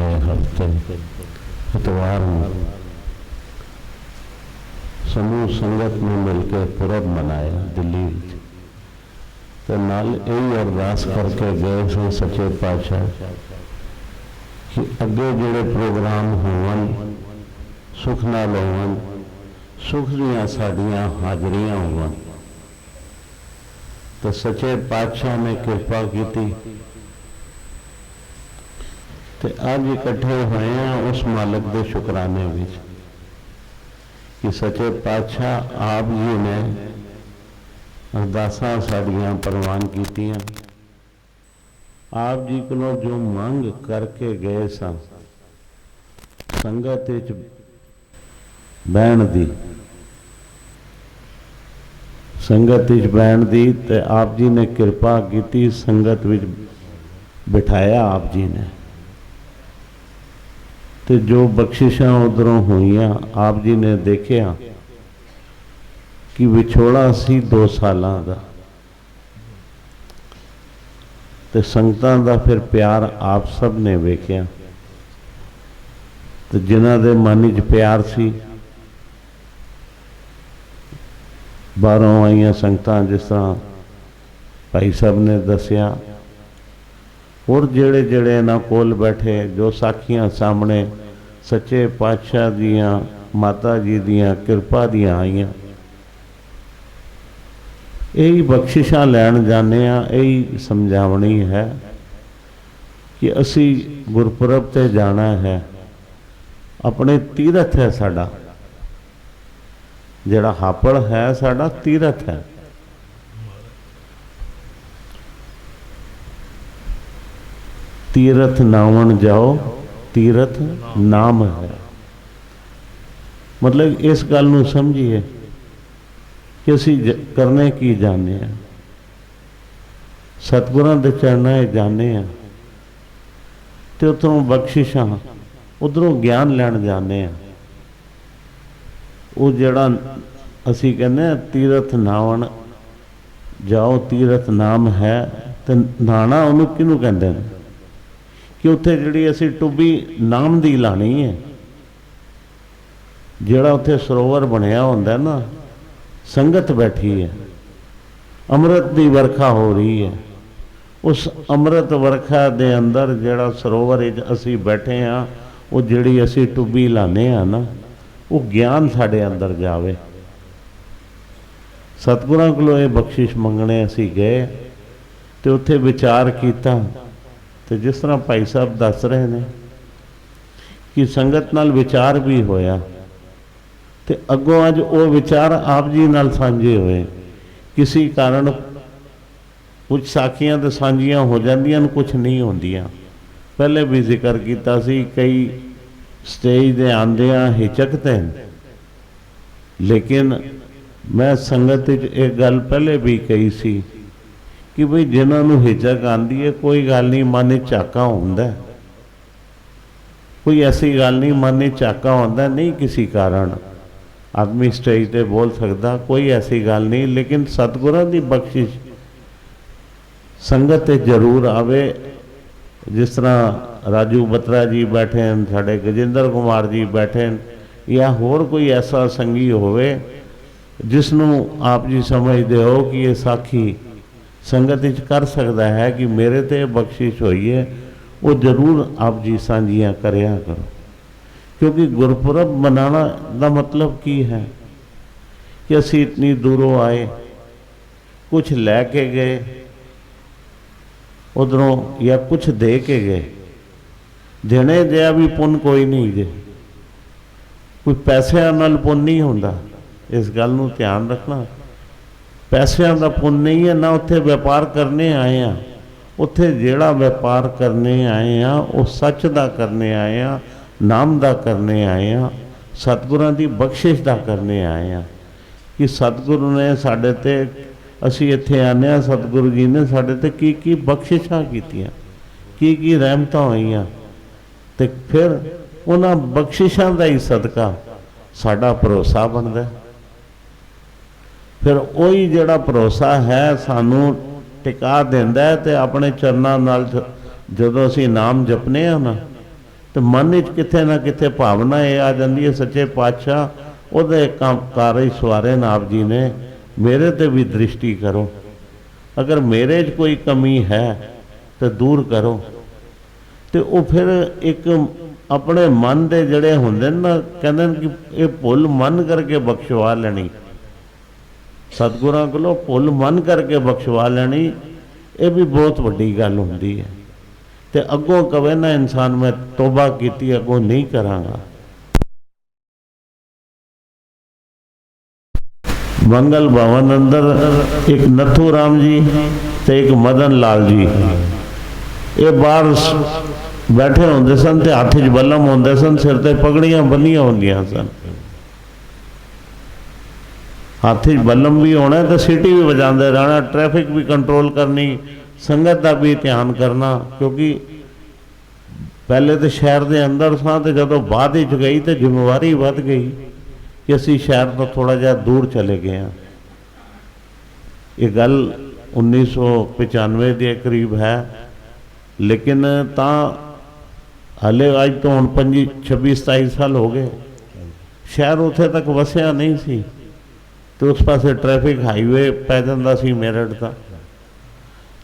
पिछले हफ्ते इतवार में समूह संगत ने मिलकर पुरब मनाया दिल्ली तो नाल यही अरदास करके गए सन सच्चे पातशाह कि अगे जोड़े प्रोग्राम होवन सुख नाल होवन, सुख दियां साडियां हाजरियां होवन। तो सच्चे पातशाह ने कृपा की ते अज इकट्ठे होए हैं उस मालिक के शुकराने विच कि सच्चे पातशाह आप जी ने अरदासां साडियां प्रवान कीतियां। आप जी को जो मंग करके गए सन संगत विच बहन दी, संगत विच बहन दी, ते आप जी ने कृपा की संगत विच बिठाया आप जी ने। तो जो बख्शिशां उधरों हुईयां आप जी ने देखिया कि विछोड़ा सी 2 सालां दा, ते संगतां दा फिर प्यार आप सब ने वेखिया। तो जिन्हां दे मन च प्यार सी, बाहरों आईयां संगतां जिस तरह भाई साहब ने दसिया, और जेड़े जेड़े इन्हां कोल बैठे जो साखियां सामने सच्चे पातशाह दियां माता जी दियां कृपा दियां आईयां, यही बख्शिशां लैण जाने यही समझावनी है कि असी गुरपुरब ते जाना है। अपने तीरथ है साडा, जिहड़ा हापड़ है साडा तीरथ है। तीरथ नावन जाओ तीरथ नाम है। मतलब इस गल नूं समझिए कि असी करने की जाने हैं, सतगुरां दे चरणां विच जाने हैं, ते उत्थों बख्शिशां उधरों ज्ञान लैण जाने हैं। वो जिहड़ा असी कहने तीरथ नावन जाओ तीरथ नाम है, ते नहाना उहनूं किहनूं कहंदे ने कि उत्थे जिहड़ी असी टुब्बी नाम दी लानी है। जिहड़ा उत्थे सरोवर बनिया हुंदा ना, संगत बैठी है, अमृत की वर्खा हो रही है, उस अमृत वर्खा दे अंदर जिहड़ा सरोवर असी बैठे हाँ, वो जिहड़ी असी टुब्बी लाने हाँ ना, वो ज्ञान साडे अंदर जावे। सतगुरां कोलों ये बख्शिश मंगने असी गए तो उत्थे विचार किया। तो जिस तरह भाई साहब दस रहे हैं कि संगत नाल विचार भी होया, तो अगों अज वो विचार आप जी नाल साझे हुए। किसी कारण कुछ साखियां तो साझियां हो जांदियां, कुछ नहीं होंदियां। पहले भी जिक्र किया सी, कई स्टेज दे आंदियां हिचकते हैं, लेकिन मैं संगत एक गल पहले भी कही सी कि बई जिन्होंने हिचक आती है कोई गल नहीं, मन झाका होंदा, कोई ऐसी गल नहीं मन झाका होंदा नहीं। किसी कारण आदमी स्टेज पे बोल सकता, कोई ऐसी गल नहीं, लेकिन सतगुरां दी बख्शिश संगत जरूर आवे। जिस तरह राजू बत्रा जी बैठे हैं, साढ़े गजेंद्र कुमार जी बैठे हैं, या होर कोई ऐसा संगी होवे जिसनों आप जी समझते हो कि ये साखी संगत कर सकता है कि मेरे ते बख्शिश हुई है, वो जरूर आप जी साझियाँ करया करो। क्योंकि गुरपुरब मनाना का मतलब की है कि असी इतनी दूरों आए, कुछ लैके गए उधरों या कुछ दे के गए। देने दिया भी पुन कोई नहीं जे, कोई पैसों नाल पुन नहीं होंदा, इस गल नूं ध्यान रखना। पैसों का पुन नहीं है ना, उत्थे व्यापार करने आए हैं। उत्थे जिहड़ा व्यापार करने आए हैं वो सच दा करने आए हैं, नाम दा करने आए हैं, सतगुरां दी बख्शिश दा करने आए हैं। कि सतगुरु ने साडे ते, असी इत्थे आने हैं, सतगुरु जी ने साडे ते की बख्शिशां कीतियां, की रहमतां होईयां, ते फिर उन्हां बख्शिशां दा ही सदका साडा भरोसा बनदा। फिर वही जिहड़ा भरोसा है सानू टिका देंदा है। ते अपने चरनां नाल जदों असी नाम जपने हैं ना, तो मन च किथे ना किथे भावना ये आ जाती है, सच्चे पातशाह ਉਹਦੇ ਕਾਰ ਸਵਾਰੇ ਨੇ ਆਪ ਜੀ ਨੇ, मेरे ते भी दृष्टि करो, अगर मेरे च कोई कमी है तो दूर करो। तो वो फिर एक अपने मन के जड़े होंगे ना, कहते हैं कि ये भुल मन करके बख्शवा लेनी, सतगुरां कोलों भुल मन करके बख्शवा लेनी, ये भी बहुत वड्डी गल होंदी है। तो अगों कवे ना इंसान मैं तौबा की, अगों नहीं करांगा। मंगल भवन अंदर एक नथू राम जी ते एक मदन लाल जी ये बाहर बैठे होंदे सन, ते हाथ च बल्लम होंदे सन, सिर ते पगड़ियां बन्नियां होंदियां सन। हाथ च बल्लम भी होना तो सीटी भी बजाते रहना, ट्रैफिक भी कंट्रोल करनी, संगत का भी ध्यान करना, क्योंकि पहले तो शहर के अंदर सा, तो जदों बाद विच गई तो जिम्मेवारी वध गई कि असी शहर तो थोड़ा जिहा दूर चले गए हैं। ये गल 1995 के करीब है, लेकिन ता हले अज तो हम 26-27 साल हो गए, शहर उत्थे तक वसिया नहीं सी, तो उस पासे ट्रैफिक हाईवे पै जांदा सी मेरठ का,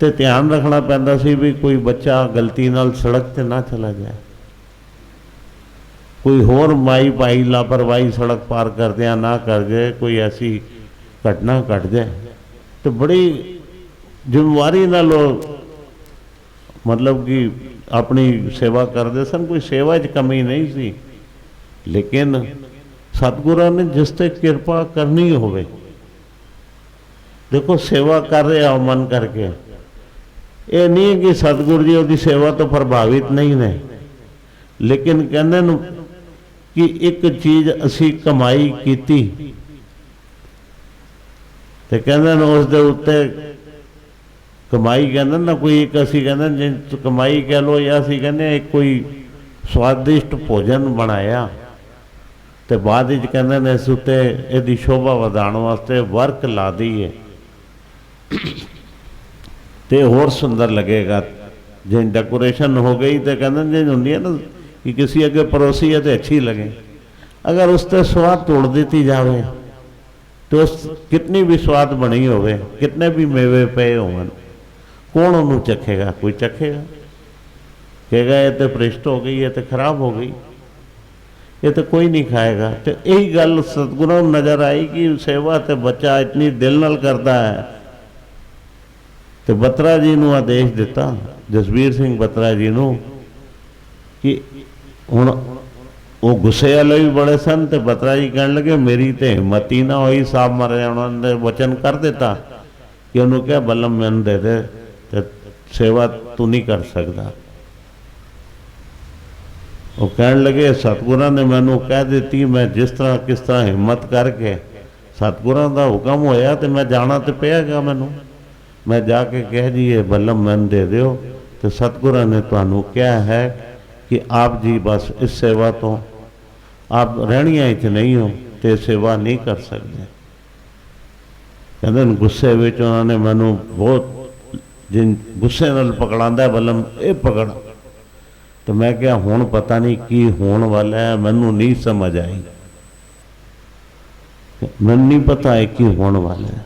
तो ध्यान रखना पैंदा सी भी कोई बच्चा गलती नाल सड़क ते ना चला जाए, कोई होर माई भाई लापरवाही सड़क पार कर दिया ना कर जाए, कोई ऐसी घटना घट जाए। तो बड़ी जिम्मेवारी नाल मतलब कि अपनी सेवा करते सन, कोई सेवा च कमी नहीं सी, लेकिन सतगुरां ने जिस ते कृपा करनी होवे, देखो सेवा कर रहे हो मन करके, ये नहीं है कि सतगुरु जी उसकी सेवा तो प्रभावित नहीं ने, लेकिन कहते न कि एक चीज़ असी कमाई की तो कहते उस दे उत्ते कमाई कहते ना, कोई एक असी कहते जिन कमाई कह लो, या असी कहते एक कोई स्वादिष्ट भोजन बनाया तो बाद कहते इस उत्ते इसकी शोभा वधाउण वास्ते वर्क ला दी है तो होर सुंदर लगेगा। जिन डेकोरेशन हो गई तो कहते जिन होंदी है ना कि किसी अगे पड़ोसी है तो अच्छी लगे, अगर उस पर स्वाद तोड़ देती जाए तो उस कितनी भी स्वाद बनी होवे, कितने भी मेवे पे होवन, कौन उन्होंने चखेगा? कोई चखेगा? कहेगा ये तो भ्रिष्ट हो गई, ये तो खराब हो गई, ये तो कोई नहीं खाएगा। तो यही गल सतगुरों नज़र आई कि सेवा तो बच्चा इतनी दिल नाल करता है। तो बत्रा जी ने आदेश दिता, जसवीर सिंह बत्रा जी ने, कि हुण वो गुस्से वाले भी बड़े सन, तो बत्रा जी कहने लगे मेरी तो हिम्मत ही ना हुई, साहब मारे उन्होंने वचन कर देता कि उन्होंने क्या बल्लम मैनू दे दे, तो सेवा तू नहीं कर सकता। वो कहने लगे सतगुरां ने मैनू कह दी, मैं जिस तरह किस तरह हिम्मत करके सतगुरां का हुक्म होया तो मैं जाना तो पेगा, मैनू मैं जाके कह जी ये बल्लम मैनू दे दो, तो सतगुरां ने तुहानू क्या है कि आप जी बस इस सेवा तो आप रहनिया च नहीं हो, तो सेवा नहीं कर सकते। कहते गुस्से में उन्होंने मैनू बहुत जिन गुस्से नाल पकड़ांदा बल्लम ये पकड़, तो मैं क्या हुण पता नहीं की होने वाला है, मैनू नहीं समझ आई, मैनू नहीं पता है की होने वाला है।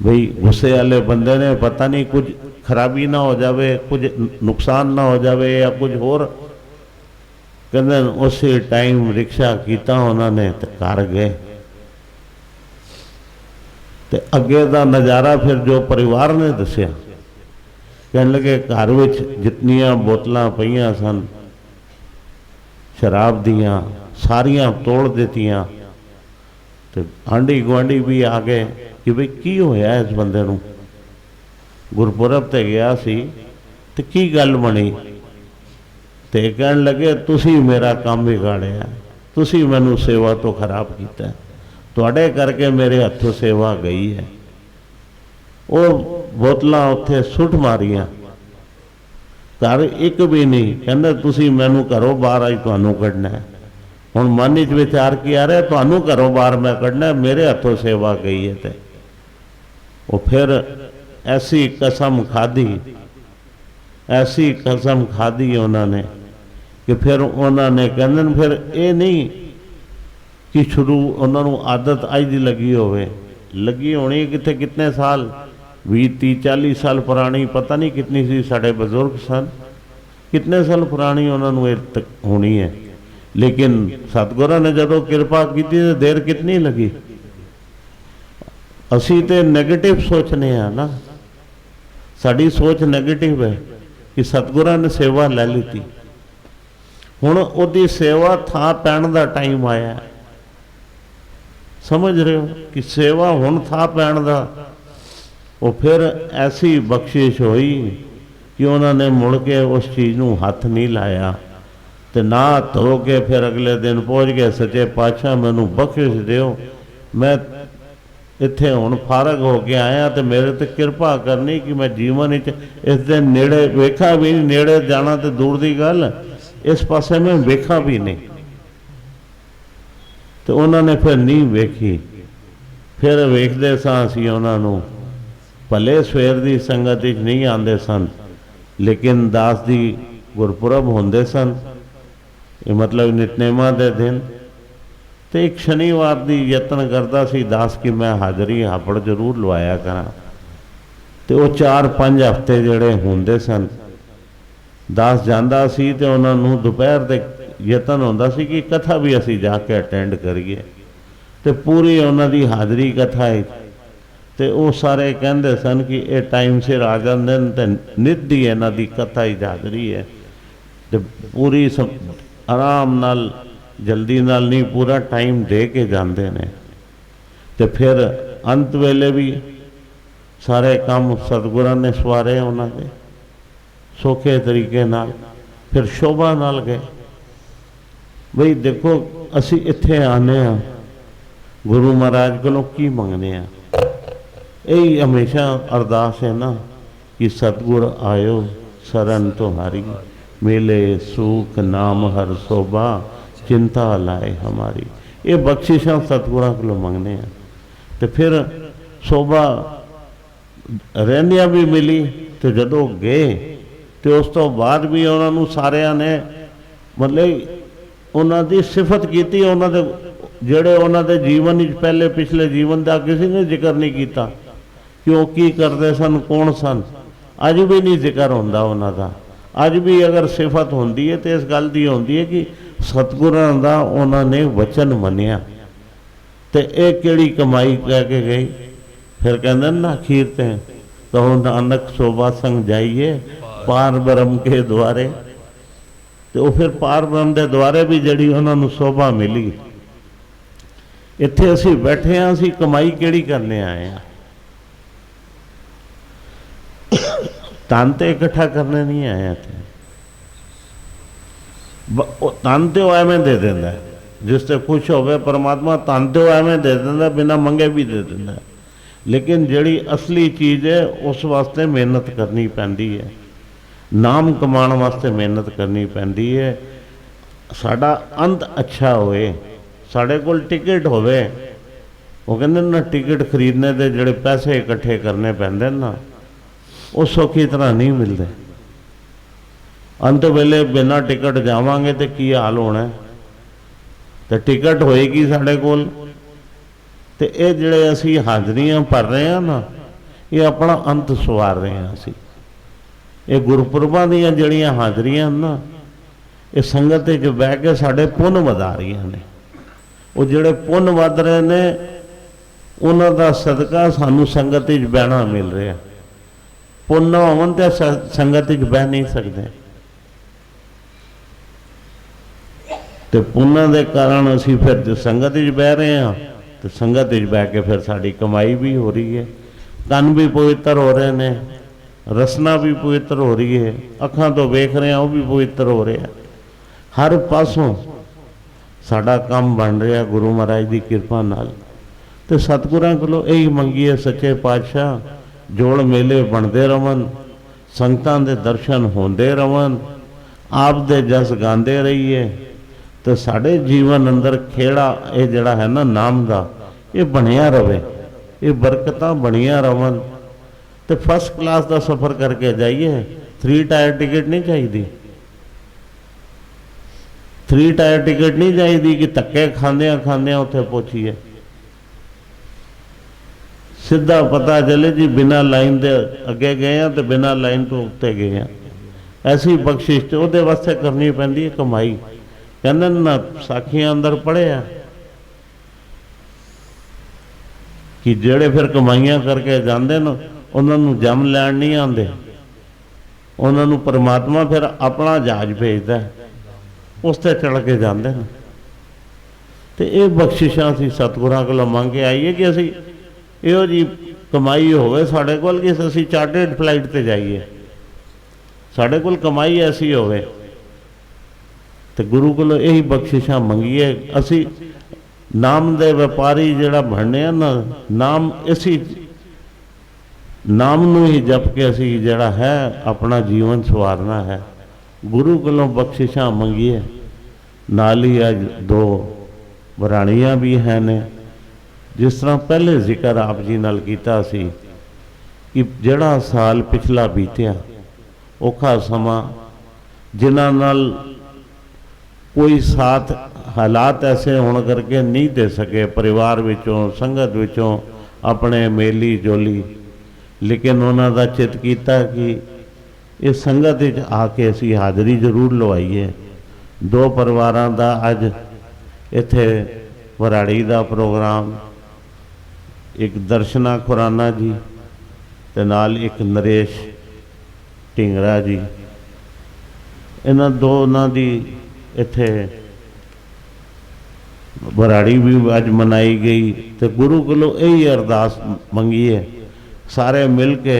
भाई गुस्से वाले बंदे ने पता नहीं कुछ खराबी ना हो जाए, कुछ नुकसान ना हो जाए या कुछ होर, कहते उस टाइम रिक्शा किया उन्होंने तो कर गए। तो अगे का नज़ारा फिर जो परिवार ने दसिया, कहने लगे घर विच जितनियां बोतलां पईयां सन शराब दियां सारियां तोड़ दित्तियां। तो आंढी गुआढ़ी भी आ गए कि भाई की होया इस बंदे नूं, गुरपुरब ते गया सी तो की गल बनी। तो कहन लगे तुसी मेरा काम बिगाड़िया, तुसी मैनू सेवा तो खराब किया, तुहाडे करके मेरे हथों सेवा गई है। वो बोतलां उत्थे सुट मारियां, घर एक भी नहीं, कहंदे तुसी मैनू घरों बाहर आई तुहानू कढ़ना है। हुण मन विच विचार किया रहा तुहानू घरों बाहर मैं कढ़ना, मेरे हथों सेवा गई है। तो वो फिर ऐसी कसम खाधी, ऐसी कसम खाधी उन्होंने कि फिर उन्होंने कहते हैं फिर ये नहीं कि शुरू उन्होंने आदत अज की लगी होनी कितने कितने साल 20-30-40 साल पुरानी पता नहीं कितनी सी साढ़े बजुर्ग सन कितने साल पुरानी उन्होंने होनी है। लेकिन सतगुਰਾਂ ने जो कृपा की तो देर कितनी लगी। असी तो नैगेटिव सोचने हैं ना, साड़ी सोच नैगेटिव है कि सतगुਰਾਂ ने सेवा ले ली थी, हुण उहदी सेवा थां पैण दा टाइम आया। समझ रहे हो कि सेवा हुण थां पैण दा। वो फिर ऐसी बख्शिश हुई कि उन्होंने मुड़ के उस चीज़ नूं हथ नहीं लाया तो ना धो के फिर अगले दिन पहुँच गए सच्चे पातशाह मैनू बख्शिश दिओ, मैं इत्थे हुण फारग हो के आया तो मेरे ते कृपा करनी कि मैं जीवन इस दिन नेड़े वेखा भी नहीं, नेड़े जाना तो दूर की गल इस पासे मैं वेखा भी नहीं। तो उन्होंने फिर नहीं वेखी, फिर वेखते सां असीं उन्हां नूं भले सवेर की संगत नहीं आते सन, लेकिन दास दी गुरपुरब होंदे सन, ये मतलब नितनेमा दे दिन। तो एक शनिवार की यत्न करता सी दास की मैं हाज़री हापड़ जरूर लवाया करा। तो वो 4-5 हफ्ते जोड़े होंदे सन दास जाता सी तो उन्होंने दोपहर के यतन होंदा सी कि कथा भी असी जाके अटेंड करिए। तो पूरी उन्होंने हाज़री कथा है तो वो सारे कहते सन कि ये टाइम सिर आ जाते तो नित की इन्हों की कथा ही हाज़री है। तो पूरी आराम नाल जल्दी नाल नहीं पूरा टाइम दे के जाते ने। तो फिर अंत वेले भी सारे काम सतगुਰਾਂ ने सवारे उन्होंने सौखे तरीके नाल, फिर शोभा नाल गए। बई देखो असी इत्थे आने गुरु महाराज को की मंगने यही हमेशा अरदास है ना कि सतगुर आयो शरण तुम्हारी मिले सुख नाम हर शोभा चिंता लाए हमारी। ये बख्शिशा सतगुਰਾਂ को मंगने। तो फिर शोभा रहंदियां भी मिली। तो जदों गए तो उस तो बाद भी उन्होंने सारिया ने मतलब उन्होंने सिफत की, उन्होंने जेड़े उन्होंने जीवन पहले पिछले जीवन का किसी ने जिक्र नहीं किया कि वो की करते सन कौन सन। अज भी नहीं जिक्र होंदा उन्होंने। अज भी अगर सिफत होंदी है तो इस गल की होंदी है कि सतगुਰਾਂ का उन्होंने वचन मनिया। तो ये केड़ी कमाई कह के गई। फिर कहते ना अखीर ते कहो नानक शोभा संग जाइए पार ब्रह्म के द्वारे। तो फिर पार ब्रह्म के द्वारे भी जड़ी उन्होंने शोभा मिली। इत्थे असी बैठे हाँ, असी कमाई केड़ी करने आए हैं, धन तो इकट्ठा करने नहीं आए थे। धन तो एवं दे देंदा, जिससे खुश हो गए परमात्मा धन तो एवं दे देंदा, बिना मंगे भी दे देंदा। लेकिन जिहड़ी असली चीज़ है उस वास्ते मेहनत करनी पैंदी है, नाम कमाने वास्ते मेहनत करनी पैंदी है। साडा अंत अच्छा होए, साढ़े कोल टिकट होवे। वो कहते ना टिकट खरीदने के जोड़े पैसे इकट्ठे करने पैंदे ना, वो सौखी तरह नहीं मिलते। अंत वेले बिना टिकट जावांगे तो की हाल होना है। तो टिकट होएगी साढ़े कोल। तो ये जोड़े असी हाज़रियाँ भर रहे हैं ना, ये अपना अंत सवार रहे हैं। असी ये गुरपुरबां दीयां जिहड़ियां हाज़रियां ना, ये संगत च बह के साढ़े पुन वधा रही ने। वो जिहड़े पुन वध रहे ने उन्हां दा सदका सानू संगत च बहना मिल रहा। पुन होवन ते संगत च बह नहीं सकते। तो पुन्ना के कारण असी फिर संगत च बह रहे हैं। तो संगत च बह के फिर साड़ी कमाई भी हो रही है, कन भी पवित्र हो रहे हैं, रसना भी पवित्र हो रही है, अखां तो वेख रहे हैं वो भी पवित्र हो रहे हैं। हर पासों साड़ा काम बन रहा गुरु महाराज की कृपा नाल। तो सतगुਰਾਂ को यही मंगीए सच्चे पातशाह जोड़ मेले बनते रहन, संगतां दे दर्शन होंदे रहन, आप दे जस गाते रहिए। तो साढ़े जीवन अंदर खेड़ा ये जड़ा है ना नाम का ये बनिया रवे, ये बरकतां बनिया रहन। तो फर्स्ट क्लास का सफ़र करके जाइए, 3 टायर टिकट नहीं चाहिए। 3 ਟਾਇਰ ਟਿਕਟ नहीं चाहिए कि धक्के खांदियां खांदियां उत्थे पहुंचीए। सीधा पता चले जी बिना लाइन दे अगे गए हैं तो बिना लाइन तो उत्ते गए हैं। ऐसी बख्शिश तो उहदे वास्ते करनी पैंदी है कमाई। कहंदे ना साखियां अंदर पढ़िया कि जेड़े फिर कमाइयां करके जाते न उन्होंने जम लैन नहीं आते, उन्होंने परमात्मा फिर अपना जहाज भेजता है, उस ते चढ़ के जाते हैं। तो ये बख्शिशां असीं सतगुरां कोलों मंग के आईए कि असीं इहो जी कमाई होवे साडे कोल कि असीं चार्टर्ड फ्लाइट ते जाइए, साडे कोल कमाई ऐसी होवे। तो गुरु कोलों यही बख्शिशां मंगीए। असीं नाम दे व्यापारी जिहड़ा बनने ना, नाम इसी नाम नूं ही जप के असीं जिहड़ा है अपना जीवन सवारना है। गुरु कोलों बख्शिशां मंगीए। नाल ही अज 2 वराणियां भी हैं ने। जिस तरह पहले जिक्र आप जी नाल कीता सी कि जिहड़ा साल पिछला बीतिया औखा समा, जिन्हां नाल कोई साथ हालात ऐसे होने करके नहीं दे सके परिवार विचों संगत विचों अपने मेली जोली, लेकिन उन्हों का चित किया कि इस संगत विच आके असी हाज़री जरूर लवाईए। 2 परिवारों का अज इत्थे वराड़ी का प्रोग्राम, एक दर्शना खुराना जी ते नाल एक नरेश ढिंगरा जी, इन्हां दोनों की इत्थे वराड़ी भी अज मनाई गई। तो गुरु कोलों यही अरदास मंगी है, सारे मिल के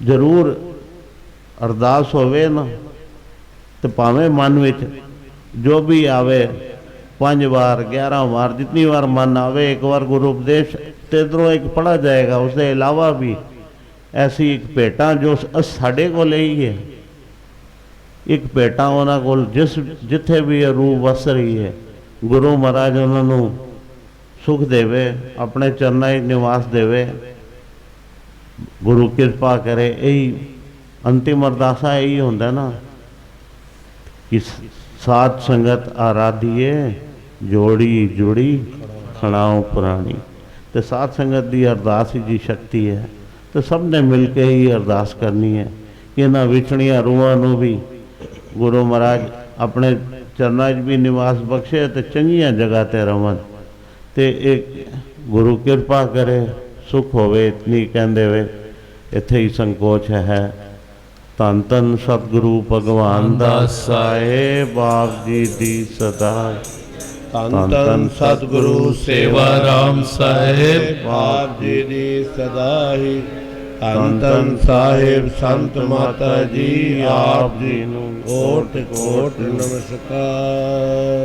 जरूर अरदास होवे ना, तो भावें मन विच जो भी आवे 5 बार 11 बार जितनी बार मन आवे एक बार गुरु उपदेश तेदरों एक पढ़ा जाएगा। उसके अलावा भी ऐसी एक भेटा जो साढ़े को ही है, एक भेटा उन्होंने को जिस जिथे भी रूह वस रही है, गुरु महाराज उन्होंने सुख देवे, अपने चरणों में निवास देवे, गुरु कृपा करे। यही अंतिम अरदासा यही होंदा ना कि सात संगत आराधिए जोड़ी जुड़ी खड़ाओ पुरानी। तो सात संगत की अरदास जी शक्ति है। तो सब ने मिल के ही अरदास करनी है कि इन्हां विछड़ियां रूहां नूं भी गुरु महाराज अपने चरणों भी निवास बख्शे तो चंगियां जगह ते रहन। तो एक गुरु कृपा करे, सुख होवे, इतनी कहंदे वे इत्थे ही संकोच है। धन धन सतगुरु भगवान दास साहिब आप जी दी सदा। धन धन सतगुरु सेवा राम साहिब आप जी दी सदा ही। धन धन साहिब संत माता जी आप जी नूं कोट कोट नमस्कार।